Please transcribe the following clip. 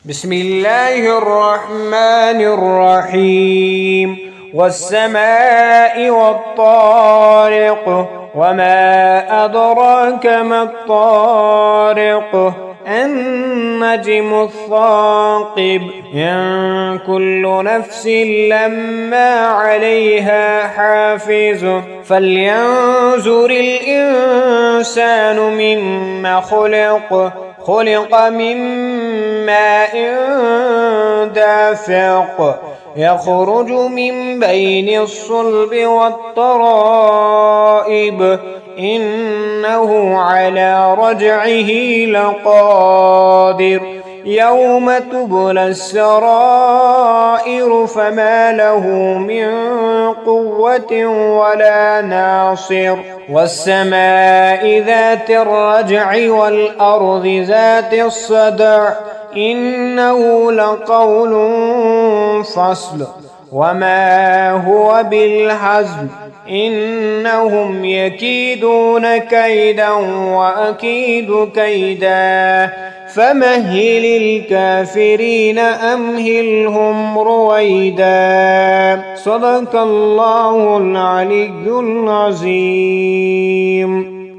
بسم الله الرحمن الرحيم والسماء والطارق وما أدراك ما الطارق النجم الثاقب إن كل نفس لما عليها حافظ فلينظر الإنسان مما خلق من ماء دافق يخرج من بين الصلب والترائب إنه على رجعه لقادر يوم تبلى السرائر فما له من قوة ولا ناصر والسماء ذات الرجع والأرض ذات الصدع إنه لقول فصل وما هو بالهزل إنهم يكيدون كيدا وأكيد كيدا فمهل الكافرين أمهلهم رويدا صدق الله العلي العظيم.